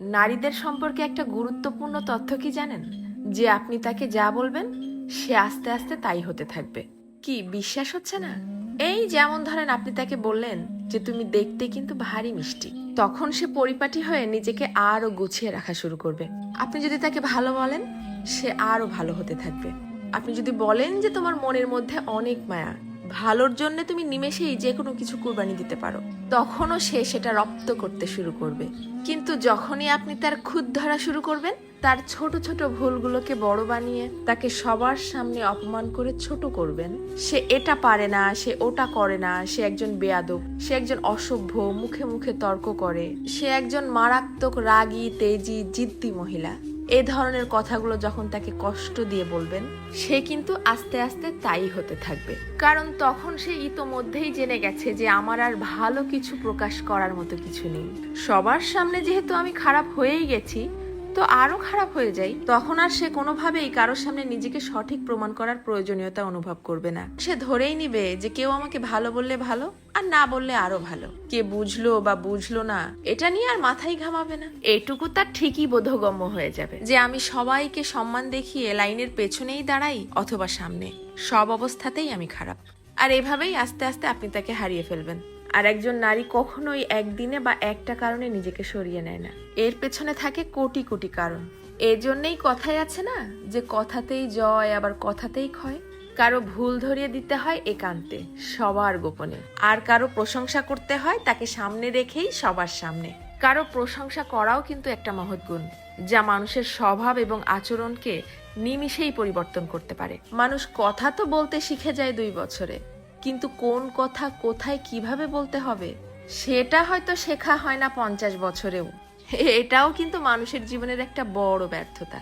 নারীদের সম্পর্কে একটা গুরুত্বপূর্ণ তথ্য কি জানেন? যে আপনি তাকে যা বলবেন সে আস্তে আস্তে তাই হতে থাকবে। কি বিশ্বাস হচ্ছে না? এই যেমন ধরেন আপনি তাকে বললেন যে তুমি দেখতে কিন্তু ভারী মিষ্টি, তখন সে পরিপাটি হয়ে নিজেকে আরো গুছিয়ে রাখা শুরু করবে। আপনি যদি তাকে ভালো বলেন সে আরো ভালো হতে থাকবে। আপনি যদি বলেন যে তোমার মনের মধ্যে অনেক মায়া, ভালোর জন্য তুমি নিমেষেই যে কোনো কিছু কুরবানি দিতে পারো, তখনও সে সেটা রপ্ত করতে শুরু করবে। কিন্তু যখনই আপনি তার খুঁত ধরা শুরু করবেন, তার ছোট ছোট ভুলগুলোকে বড় বানিয়ে তাকে সবার সামনে অপমান করে ছোট করবেন, সে এটা পারে না, সে ওটা করে না, সে একজন বেয়াদব, সে একজন অসভ্য, মুখে মুখে তর্ক করে, সে একজন মারাত্মক রাগী তেজি জিদ্দি মহিলা, এ ধরনের কথাগুলো যখন তাকে কষ্ট দিয়ে বলবেন, সে কিন্তু আস্তে আস্তে তাই হতে থাকবে। কারণ তখন সে ইতোমধ্যেই জেনে গেছে যে আমার আর ভালো কিছু প্রকাশ করার মতো কিছু নেই। সবার সামনে যেহেতু আমি খারাপ হয়েই গেছি, তো আরো খারাপ হয়ে যাই, তখন আর সে কোনোভাবেই কারোর সামনে নিজেকে সঠিক প্রমাণ করার প্রয়োজনীয়তা অনুভব করবে না। সে ধরেই নিবে যে কেউ আমাকে ভালো বললে ভালো, আর না বললে আরো ভালো। কে বুঝলো বা বুঝলো না এটা নিয়ে আর মাথায় ঘামাবে না। এটুকু তার ঠিকই বোধগম্য হয়ে যাবে যে আমি সবাইকে সম্মান দেখিয়ে লাইনের পেছনেই দাঁড়াই অথবা সামনে, সব অবস্থাতেই আমি খারাপ। আর এভাবেই আস্তে আস্তে আপনি তাকে হারিয়ে ফেলবেন। আর একজন নারী কখনোই একদিনে বা একটা কারণে নিজেকে সরিয়ে নেয় না, এর পেছনে থাকে কোটি কোটি কারণ। এর জন্যই কথাই আছে না যে কথাতেই জয় আবার কথাতেই ক্ষয়। কারো ভুল ধরিয়ে দিতে হয় একান্তে, সবার গোপনে। আর কারো প্রশংসা করতে হয় তাকে সামনে রেখেই সবার সামনে। কারো প্রশংসা করাও কিন্তু একটা মহৎ গুণ, যা মানুষের স্বভাব এবং আচরণকে নিমিষেই পরিবর্তন করতে পারে। মানুষ কথা তো বলতে শিখে যায় 2 বছরে, কিন্তু কোন কথা কোথায় কিভাবে বলতে হবে সেটা হয়তো শেখা হয় না 50 বছরেও। এটাও কিন্তু মানুষের জীবনের একটা বড় ব্যর্থতা।